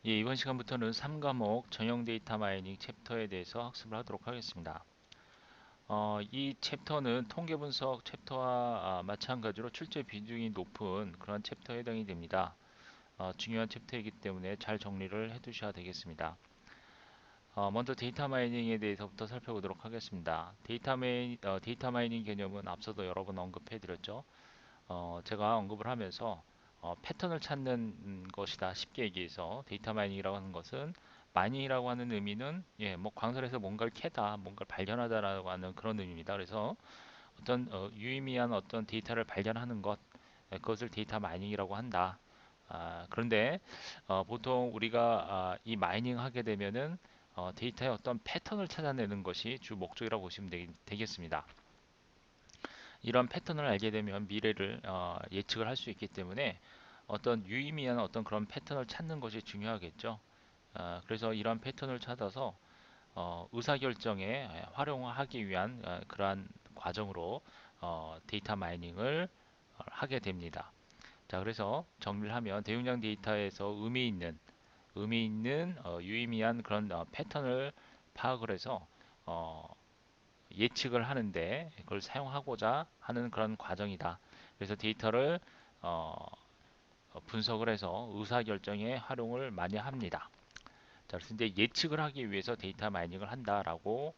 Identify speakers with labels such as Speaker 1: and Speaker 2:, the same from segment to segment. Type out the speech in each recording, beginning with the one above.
Speaker 1: 예, 이번 시간부터는 3과목 전형 데이터 마이닝 챕터에 대해서 학습을 하도록 하겠습니다. 이 챕터는 통계 분석 챕터와 마찬가지로 출제 비중이 높은 그런 챕터에 해당이 됩니다. 중요한 챕터이기 때문에 잘 정리를 해 두셔야 되겠습니다. 먼저 데이터 마이닝에 대해서부터 살펴보도록 하겠습니다. 데이터 마이닝 개념은 앞서도 여러 번 언급해 드렸죠. 제가 언급을 하면서 패턴을 찾는 것이다. 쉽게 얘기해서 데이터 마이닝이라고 하는 것은 마이닝이라고 하는 의미는 뭐 광선에서 뭔가를 캐다, 뭔가를 발견하다라고 하는 그런 의미입니다. 그래서 어떤 유의미한 어떤 데이터를 발견하는 것, 그것을 데이터 마이닝이라고 한다. 그런데 보통 우리가 이 마이닝 하게 되면은 데이터의 어떤 패턴을 찾아내는 것이 주 목적이라고 보시면 되겠습니다. 이런 패턴을 알게 되면 미래를 예측을 할 수 있기 때문에 어떤 유의미한 어떤 그런 패턴을 찾는 것이 중요하겠죠. 그래서 이런 패턴을 찾아서 의사결정에 활용하기 위한 그러한 과정으로 데이터 마이닝을 하게 됩니다. 자, 그래서 정리를 하면 대용량 데이터에서 의미 있는 유의미한 그런 패턴을 파악을 해서 어, 예측을 하는데 그걸 사용하고자 하는 그런 과정이다. 그래서 데이터를 어, 분석을 해서 의사결정에 활용을 많이 합니다. 자, 그래서 이제 예측을 하기 위해서 데이터 마이닝을 한다라고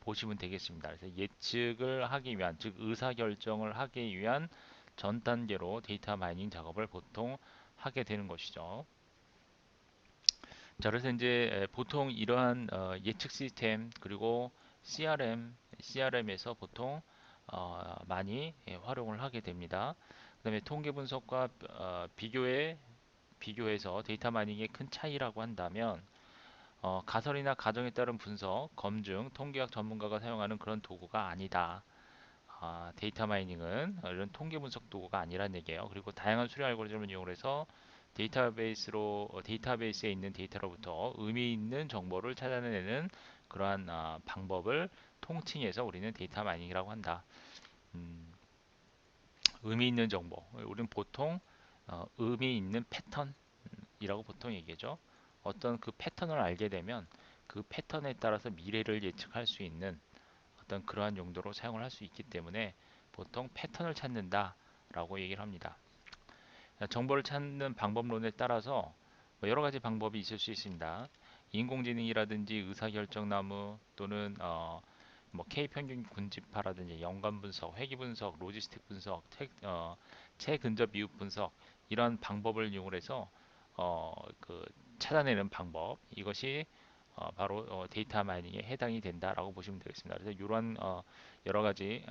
Speaker 1: 보시면 되겠습니다. 그래서 예측을 하기 위한, 즉 의사결정을 하기 위한 전 단계로 데이터 마이닝 작업을 보통 하게 되는 것이죠. 자, 그래서 이제 보통 이러한 예측 시스템 그리고 CRM에서 보통 많이 활용을 하게 됩니다. 그다음에 통계 분석과 비교해서 데이터 마이닝의 큰 차이라고 한다면 가설이나 가정에 따른 분석, 검증, 통계학 전문가가 사용하는 그런 도구가 아니다. 데이터 마이닝은 이런 통계 분석 도구가 아니란 얘기예요. 그리고 다양한 수량 알고리즘을 이용해서 데이터베이스에 있는 데이터로부터 의미 있는 정보를 찾아내는 그러한 방법을 통칭해서 우리는 데이터 마이닝이라고 한다. 음, 의미 있는 정보. 우리는 보통 의미 있는 패턴이라고 보통 얘기하죠. 어떤 그 패턴을 알게 되면 그 패턴에 따라서 미래를 예측할 수 있는 어떤 그러한 용도로 사용을 할 수 있기 때문에 보통 패턴을 찾는다라고 얘기를 합니다. 정보를 찾는 방법론에 따라서 뭐 여러 가지 방법이 있을 수 있습니다. 인공지능이라든지 의사결정나무 또는 뭐 K평균 군집화라든지 연관 분석, 회귀 분석, 로지스틱 분석, 체근접 이웃 분석 이런 방법을 이용해서 그 찾아내는 방법 이것이 바로 데이터 마이닝에 해당이 된다라고 보시면 되겠습니다. 그래서 이러한 여러 가지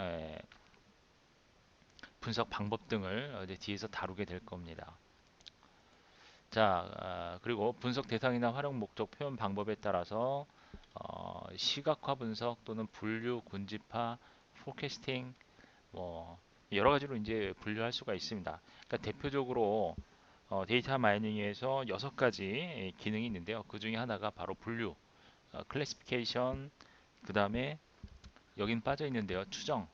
Speaker 1: 분석 방법 등을 이제 뒤에서 다루게 될 겁니다. 자, 그리고 분석 대상이나 활용 목적 표현 방법에 따라서 시각화 분석 또는 분류, 군집화, 포캐스팅 뭐 여러 가지로 이제 분류할 수가 있습니다. 그러니까 대표적으로 데이터 마이닝에서 6가지 기능이 있는데요. 그 중에 하나가 바로 분류, 클래시피케이션, 그 다음에 여긴 빠져 있는데요. 추정,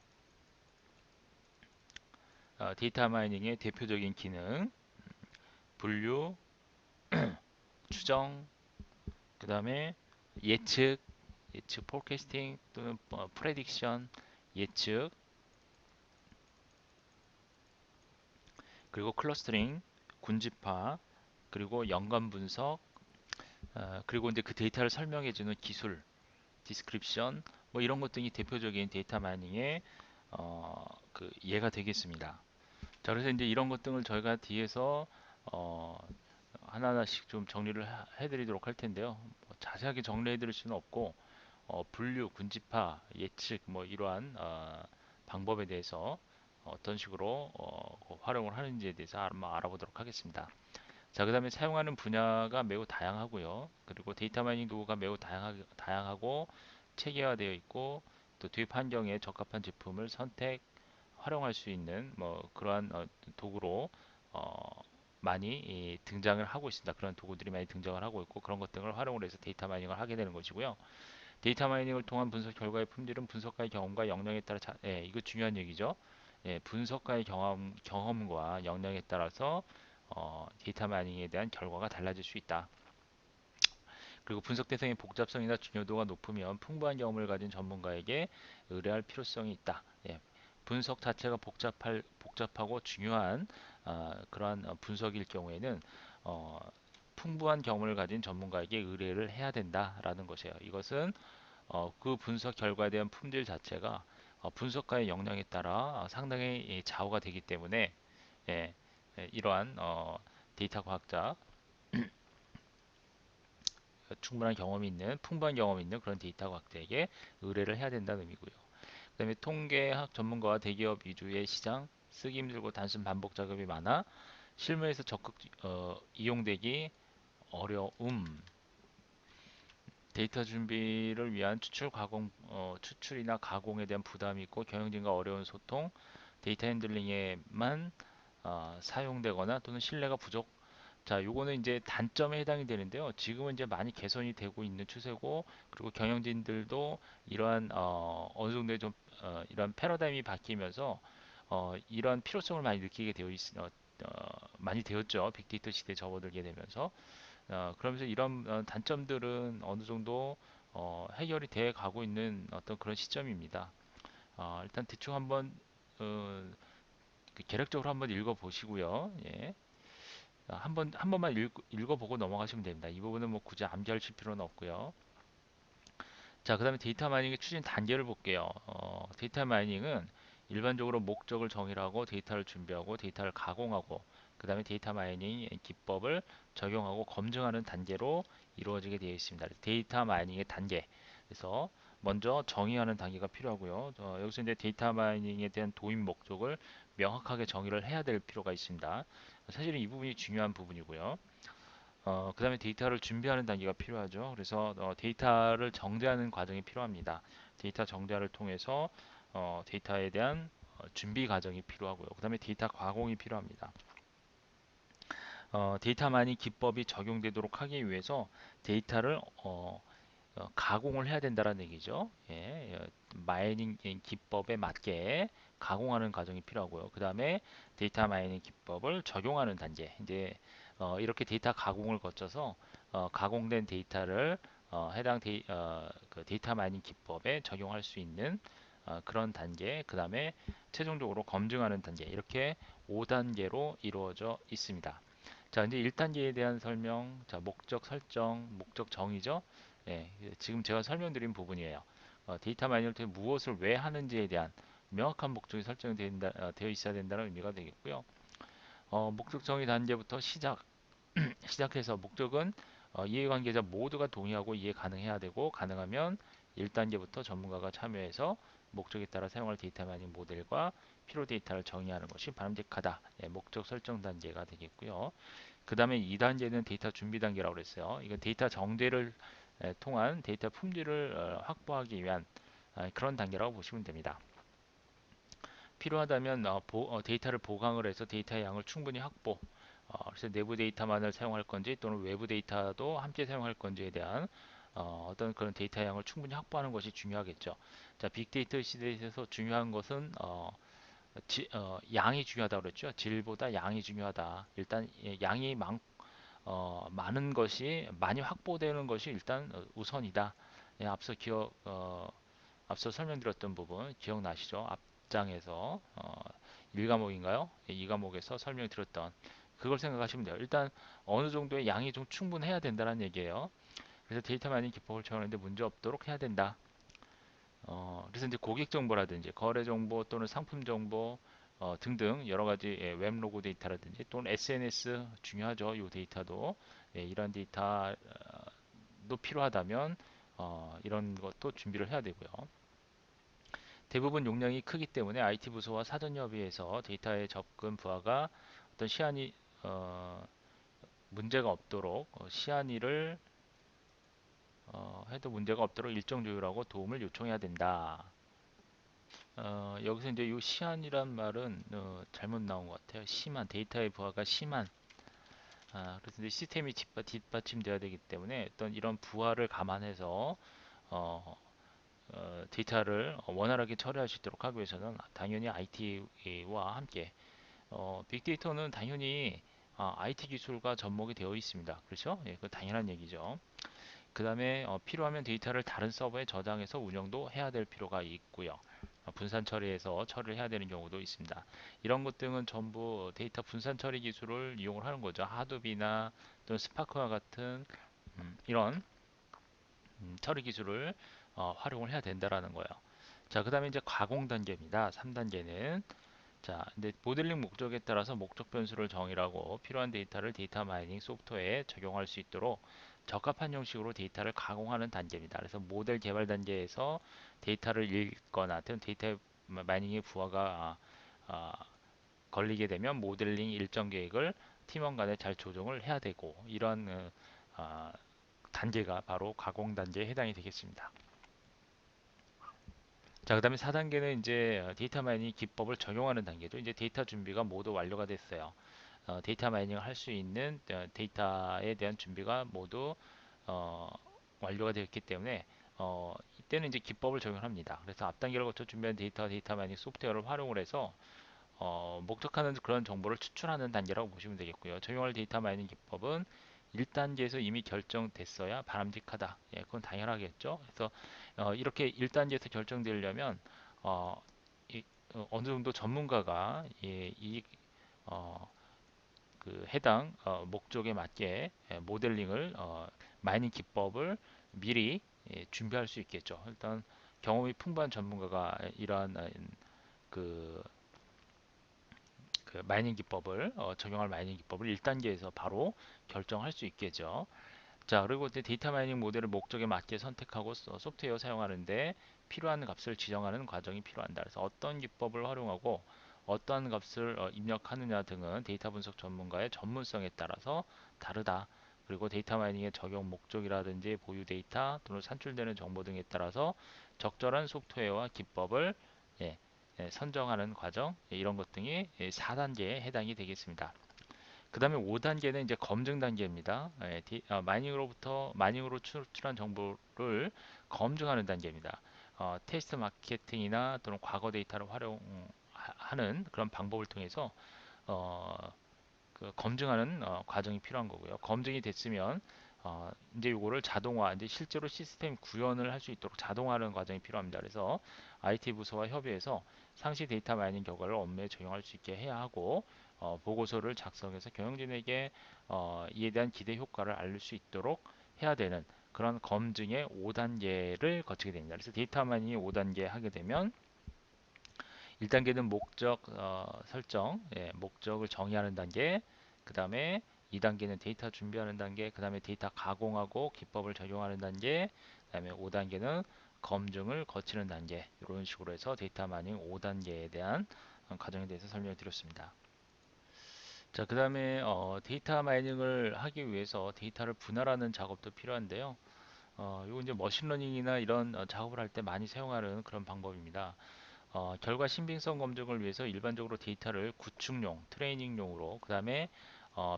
Speaker 1: 데이터 마이닝의 대표적인 기능, 분류, 추정, 그 다음에 예측 포캐스팅 또는 프레딕션, 예측, 그리고 클러스터링, 군집화, 그리고 연관 분석, 그리고 이제 그 데이터를 설명해주는 기술, 디스크립션, 뭐 이런 것 등이 대표적인 데이터 마이닝의 그 예가 되겠습니다. 자, 그래서 이제 이런 것 등을 저희가 뒤에서 어, 하나하나씩 좀 정리를 해드리도록 할 텐데요. 뭐 자세하게 정리해드릴 수는 없고 분류, 군집화, 예측 뭐 이러한 방법에 대해서 어떤 식으로 활용을 하는지에 대해서 한번 알아보도록 하겠습니다. 자, 그 다음에 사용하는 분야가 매우 다양하고요. 그리고 데이터 마이닝 도구가 매우 다양하고 체계화되어 있고 또 도입 환경에 적합한 제품을 활용할 수 있는 뭐 그러한 도구로 어, 많이 등장을 하고 있습니다. 그런 도구들이 많이 등장을 하고 있고 그런 것 등을 활용을 해서 데이터 마이닝을 하게 되는 것이고요. 데이터 마이닝을 통한 분석 결과의 품질은 분석가의 경험과 역량에 따라 이거 중요한 얘기죠. 분석가의 경험과 역량에 따라서 데이터 마이닝에 대한 결과가 달라질 수 있다. 그리고 분석 대상의 복잡성이나 중요도가 높으면 풍부한 경험을 가진 전문가에게 의뢰할 필요성이 있다. 예, 분석 자체가 복잡하고 중요한 그러한 분석일 경우에는 어, 풍부한 경험을 가진 전문가에게 의뢰를 해야 된다라는 것이에요. 이것은 그 분석 결과에 대한 품질 자체가 분석가의 역량에 따라 상당히 좌우가 되기 때문에 예, 이러한 데이터 과학자 충분한 경험이 있는 풍부한 경험이 있는 그런 데이터 과학자에게 의뢰를 해야 된다는 의미고요. 그다음에 통계학 전문가와 대기업 위주의 시장 쓰기 힘들고 단순 반복 작업이 많아 실무에서 적극 이용되기 어려움. 데이터 준비를 위한 추출이나 가공에 대한 부담이 있고 경영진과 어려운 소통, 데이터 핸들링에만 사용되거나 또는 신뢰가 부족. 자, 요거는 이제 단점에 해당이 되는데요. 지금은 이제 많이 개선이 되고 있는 추세고, 그리고 경영진들도 이러한 어느 정도 좀 이런 패러다임이 바뀌면서 이러한 필요성을 많이 느끼게 많이 되었죠. 빅데이터 시대에 접어들게 되면서. 그러면서 이런 단점들은 어느 정도 해결이 돼 가고 있는 어떤 그런 시점입니다. 일단 대충 한번 어, 그 개략적으로 한번 읽어 보시고요. 예. 한 번만 읽어보고 넘어가시면 됩니다. 이 부분은 뭐 굳이 암기하실 필요는 없고요. 자, 그 다음에 데이터 마이닝의 추진 단계를 볼게요. 데이터 마이닝은 일반적으로 목적을 정의하고 데이터를 준비하고 데이터를 가공하고 그 다음에 데이터 마이닝 기법을 적용하고 검증하는 단계로 이루어지게 되어 있습니다. 데이터 마이닝의 단계. 그래서 먼저 정의하는 단계가 필요하고요. 여기서 이제 데이터 마이닝에 대한 도입 목적을 명확하게 정의를 해야 될 필요가 있습니다. 사실은 이 부분이 중요한 부분이고요. 그 다음에 데이터를 준비하는 단계가 필요하죠. 그래서 데이터를 정제하는 과정이 필요합니다. 데이터 정제를 통해서 데이터에 대한 준비 과정이 필요하고요. 그 다음에 데이터 가공이 필요합니다. 데이터 마이닝 기법이 적용되도록 하기 위해서 데이터를 가공을 해야 된다는 얘기죠. 예, 마이닝 기법에 맞게 가공하는 과정이 필요하고요. 그 다음에 데이터 마이닝 기법을 적용하는 단계. 이제 이렇게 데이터 가공을 거쳐서 가공된 데이터를 그 데이터 마이닝 기법에 적용할 수 있는 그런 단계. 그 다음에 최종적으로 검증하는 단계. 이렇게 5단계로 이루어져 있습니다. 자, 이제 1단계에 대한 설명, 자, 목적 설정, 목적 정의죠. 예, 지금 제가 설명드린 부분이에요. 데이터 마이닝을 통해 무엇을 왜 하는지에 대한 명확한 목적이 되어 있어야 된다는 의미가 되겠고요. 목적 정의 단계부터 시작해서 목적은 이해관계자 모두가 동의하고 이해 가능해야 되고 가능하면 1단계부터 전문가가 참여해서 목적에 따라 사용할 데이터 마이닝 모델과 필요 데이터를 정의하는 것이 바람직하다. 예, 목적 설정 단계가 되겠고요. 그 다음에 2단계는 데이터 준비 단계라고 그랬어요. 이건 데이터 정제를 통한 데이터 품질을 확보하기 위한 그런 단계라고 보시면 됩니다. 필요하다면 데이터를 보강을 해서 데이터의 양을 충분히 확보. 그래서 내부 데이터만을 사용할 건지 또는 외부 데이터도 함께 사용할 건지에 대한 어떤 그런 데이터 양을 충분히 확보하는 것이 중요하겠죠. 자, 빅데이터 시대에서 중요한 것은 양이 중요하다고 그랬죠. 질보다 양이 중요하다. 일단 양이 많은 것이 많이 확보되는 것이 일단 우선이다. 예, 앞서 설명드렸던 부분 기억나시죠? 앞장에서 1과목인가요? 2과목에서 설명드렸던 그걸 생각하시면 돼요. 일단 어느 정도의 양이 좀 충분해야 된다는 얘기예요. 그래서 데이터 마이닝 기법을 적용하는데 문제 없도록 해야 된다. 그래서 이제 고객 정보라든지 거래 정보 또는 상품 정보 등등 여러 가지 웹 로그 데이터라든지 또는 SNS 중요하죠. 이 데이터도 이런 데이터도 필요하다면 이런 것도 준비를 해야 되고요. 대부분 용량이 크기 때문에 IT 부서와 사전 협의해서 데이터의 접근 부하가 어떤 시한이 문제가 없도록 시한위를 해도 문제가 없도록 일정 조율하고 도움을 요청해야 된다. 여기서 이제 이 시한이란 말은 잘못 나온 것 같아요. 심한 데이터의 부하가 심한. 그래서 이제 시스템이 뒷받침되어야 되기 때문에 어떤 이런 부하를 감안해서 어, 데이터를 원활하게 처리할 수 있도록 하기 위해서는 당연히 IT와 함께 빅데이터는 당연히 IT 기술과 접목이 되어 있습니다. 그렇죠? 예, 그 당연한 얘기죠. 그 다음에 필요하면 데이터를 다른 서버에 저장해서 운영도 해야 될 필요가 있고요. 분산 처리해서 처리를 해야 되는 경우도 있습니다. 이런 것 등은 전부 데이터 분산 처리 기술을 이용을 하는 거죠. 하드비나 또는 스파크와 같은 이런 처리 기술을 활용을 해야 된다라는 거예요. 자, 그 다음에 이제 가공 단계입니다. 3단계는 자, 근데 모델링 목적에 따라서 목적 변수를 정의하고 필요한 데이터를 데이터 마이닝 소프트웨어에 적용할 수 있도록 적합한 형식으로 데이터를 가공하는 단계입니다. 그래서 모델 개발 단계에서 데이터를 읽거나 또는 데이터 마이닝의 부하가 걸리게 되면 모델링 일정 계획을 팀원 간에 잘 조정을 해야 되고 이러한 단계가 바로 가공 단계에 해당이 되겠습니다. 자, 그 다음에 4단계는 이제 데이터 마이닝 기법을 적용하는 단계죠. 이제 데이터 준비가 모두 완료가 됐어요. 데이터 마이닝을 할 수 있는 데이터에 대한 준비가 모두 어, 완료가 되었기 때문에 이때는 이제 기법을 적용합니다. 그래서 앞 단계를 거쳐 준비한 데이터 마이닝 소프트웨어를 활용을 해서 목적하는 그런 정보를 추출하는 단계라고 보시면 되겠고요. 적용할 데이터 마이닝 기법은 1단계에서 이미 결정됐어야 바람직하다. 예, 그건 당연하겠죠. 그래서 이렇게 1단계에서 결정되려면 어, 이, 어느 정도 전문가가 예, 어, 그 해당 목적에 맞게 모델링을 마이닝 기법을 미리 준비할 수 있겠죠. 일단 경험이 풍부한 전문가가 이러한 그 마이닝 기법을 적용할 마이닝 기법을 1단계에서 바로 결정할 수 있겠죠. 자, 그리고 이제 데이터 마이닝 모델을 목적에 맞게 선택하고 소프트웨어 사용하는데 필요한 값을 지정하는 과정이 필요한다. 그래서 어떤 기법을 활용하고 어떠한 값을 입력하느냐 등은 데이터 분석 전문가의 전문성에 따라서 다르다. 그리고 데이터 마이닝의 적용 목적이라든지 보유 데이터 또는 산출되는 정보 등에 따라서 적절한 소프트웨어와 기법을 예, 선정하는 과정 이런 것 등이 4단계에 해당이 되겠습니다. 그 다음에 5단계는 이제 검증 단계입니다. 마이닝으로 추출한 정보를 검증하는 단계입니다. 테스트 마케팅이나 또는 과거 데이터를 활용하는 그런 방법을 통해서 어, 그 검증하는 과정이 필요한 거고요. 검증이 됐으면 이제 이거를 자동화, 이제 실제로 시스템 구현을 할 수 있도록 자동화하는 과정이 필요합니다. 그래서 IT 부서와 협의해서 상시 데이터 마이닝 결과를 업무에 적용할 수 있게 해야 하고 보고서를 작성해서 경영진에게 이에 대한 기대 효과를 알릴 수 있도록 해야 되는 그런 검증의 5단계를 거치게 됩니다. 그래서 데이터 마이닝 5단계 하게 되면 1단계는 목적 설정, 예, 목적을 정의하는 단계, 그 다음에 2단계는 데이터 준비하는 단계, 그 다음에 데이터 가공하고 기법을 적용하는 단계, 그 다음에 5단계는 검증을 거치는 단계, 이런 식으로 해서 데이터 마이닝 5단계에 대한 과정에 대해서 설명을 드렸습니다. 자, 그 다음에 데이터 마이닝을 하기 위해서 데이터를 분할하는 작업도 필요한데요. 이거 이제 머신러닝이나 이런 작업을 할 때 많이 사용하는 그런 방법입니다. 결과 신빙성 검증을 위해서 일반적으로 데이터를 구축용, 트레이닝용으로, 그 다음에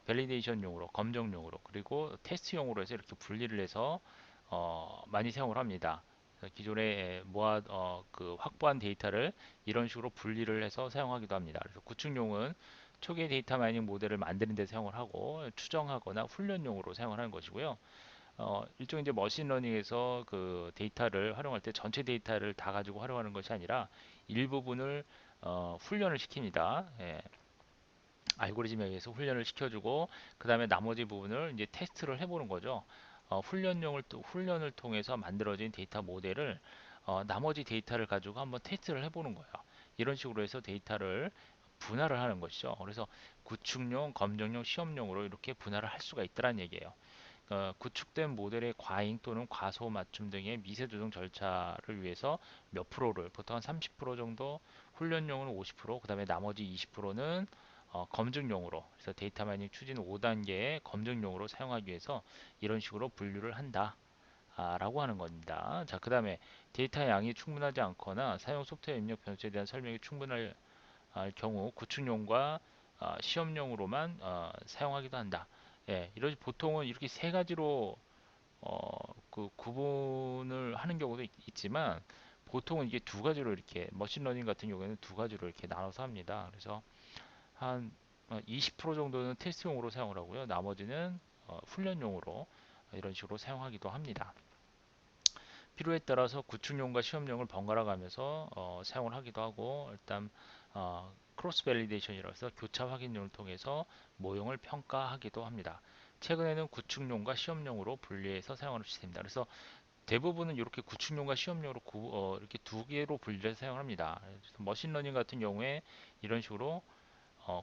Speaker 1: 밸리데이션용으로, 검정용으로, 그리고 테스트용으로 해서 이렇게 분리를 해서 많이 사용을 합니다. 기존에 그 확보한 데이터를 이런 식으로 분리를 해서 사용하기도 합니다. 그래서 구축용은 초기 데이터 마이닝 모델을 만드는 데 사용을 하고 추정하거나 훈련용으로 사용을 하는 것이고요. 일종의 이제 머신러닝에서 그 데이터를 활용할 때 전체 데이터를 다 가지고 활용하는 것이 아니라 일부분을 훈련을 시킵니다. 예, 알고리즘에 의해서 훈련을 시켜주고 그 다음에 나머지 부분을 이제 테스트를 해보는 거죠. 훈련을 통해서 만들어진 데이터 모델을 나머지 데이터를 가지고 한번 테스트를 해보는 거예요. 이런 식으로 해서 데이터를 분할을 하는 것이죠. 그래서 구축용, 검증용, 시험용으로 이렇게 분할을 할 수가 있다는 얘기예요. 구축된 모델의 과잉 또는 과소 맞춤 등의 미세 조정 절차를 위해서 몇 프로를 보통 한 30% 정도 훈련용은 50%, 그다음에 나머지 20%는 검증용으로 그래서 데이터 마이닝 추진 5단계의 검증용으로 사용하기 위해서 이런 식으로 분류를 한다. 라고 하는 겁니다. 자, 그 다음에 데이터 양이 충분하지 않거나 사용 소프트웨어 입력 변수에 대한 설명이 충분할 경우 구축용과 시험용으로만 사용하기도 한다. 예, 이런 보통은 이렇게 세 가지로 그 구분을 하는 경우도 있지만 보통은 이게 두 가지로 이렇게 머신러닝 같은 경우에는 두 가지로 이렇게 나눠서 합니다. 그래서 한 20% 정도는 테스트용으로 사용을 하고요. 나머지는 훈련용으로 이런 식으로 사용하기도 합니다. 필요에 따라서 구축용과 시험용을 번갈아 가면서 사용을 하기도 하고, 일단 크로스 밸리데이션이라고 해서 교차 확인용을 통해서 모형을 평가하기도 합니다. 최근에는 구축용과 시험용으로 분리해서 사용하는 시스템입니다. 그래서 대부분은 이렇게 구축용과 시험용으로 이렇게 두 개로 분리해서 사용합니다. 그래서 머신러닝 같은 경우에 이런 식으로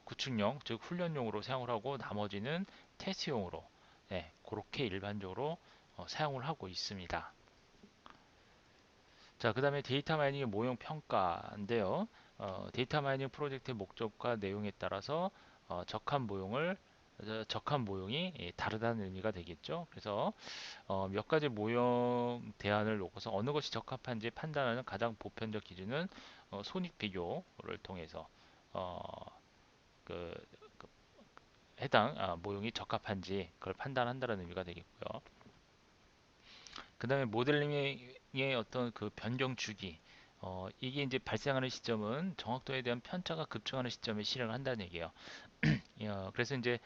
Speaker 1: 구축용, 즉 훈련용으로 사용을 하고, 나머지는 테스트용으로, 네, 그렇게 일반적으로 사용을 하고 있습니다. 자, 그 다음에 데이터 마이닝의 모형 평가인데요. 데이터 마이닝 프로젝트의 목적과 내용에 따라서 적합 모형이 다르다는 의미가 되겠죠. 그래서 몇 가지 모형 대안을 놓고서 어느 것이 적합한지 판단하는 가장 보편적 기준은 손익 비교를 통해서 어, 그 해당 모형이 적합한지 그걸 판단한다는 의미가 되겠고요. 그 다음에 모델링의 어떤 그 변경 주기, 이게 이제 발생하는 시점은 정확도에 대한 편차가 급증하는 시점에 실행을 한다는 얘기예요. 그래서 이제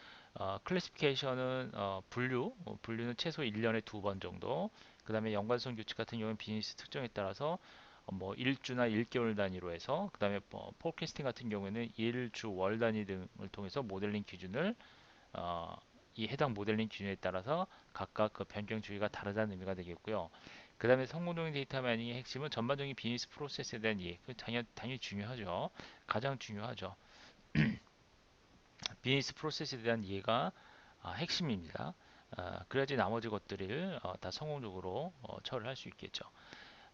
Speaker 1: 클래시피케이션은 분류는 최소 1년에 2번 정도. 그 다음에 연관성 규칙 같은 경우는 비즈니스 특정에 따라서 뭐 1주나 1개월 단위로 해서, 그 다음에 포캐스팅 같은 경우에는 1주, 월 단위 등을 통해서 모델링 기준을 어, 이 해당 모델링 기준에 따라서 각각 그 변경 주기가 다르다는 의미가 되겠고요. 그 다음에 성공적인 데이터 마이닝의 핵심은 전반적인 비즈니스 프로세스에 대한 이해. 당연히 중요하죠. 가장 중요하죠. 비즈니스 프로세스에 대한 이해가 핵심입니다. 그래야지 나머지 것들을 다 성공적으로 처리를 할 수 있겠죠.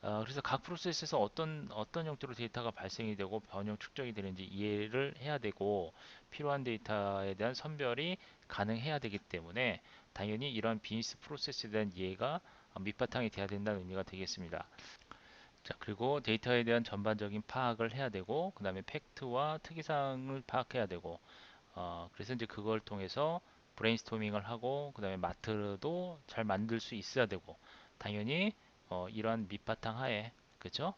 Speaker 1: 그래서 각 프로세스에서 어떤 형태로 데이터가 발생이 되고 변형 축적이 되는지 이해를 해야 되고, 필요한 데이터에 대한 선별이 가능해야 되기 때문에 당연히 이러한 비즈니스 프로세스에 대한 이해가 밑바탕이 돼야 된다는 의미가 되겠습니다. 자, 그리고 데이터에 대한 전반적인 파악을 해야 되고, 그 다음에 팩트와 특이사항을 파악해야 되고, 그래서 이제 그걸 통해서 브레인스토밍을 하고, 그 다음에 마트도 잘 만들 수 있어야 되고, 당연히 이러한 밑바탕 하에, 그죠?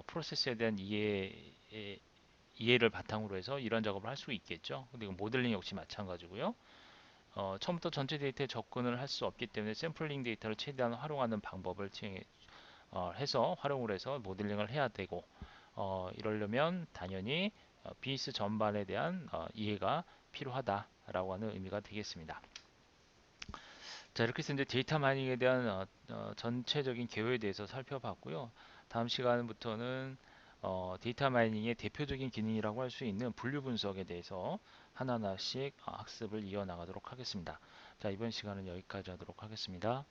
Speaker 1: 프로세스에 대한 이해를 바탕으로 해서 이런 작업을 할 수 있겠죠. 근데 이건 모델링 역시 마찬가지고요. 처음부터 전체 데이터에 접근을 할 수 없기 때문에 샘플링 데이터를 최대한 활용하는 방법을 해서 활용을 해서 모델링을 해야 되고, 이러려면 당연히 비즈니스 전반에 대한 이해가 필요하다라고 하는 의미가 되겠습니다. 자, 이렇게 해서 이제 데이터 마이닝에 대한 전체적인 개요에 대해서 살펴봤고요. 다음 시간부터는 데이터 마이닝의 대표적인 기능이라고 할 수 있는 분류 분석에 대해서 하나하나씩 학습을 이어나가도록 하겠습니다. 자, 이번 시간은 여기까지 하도록 하겠습니다.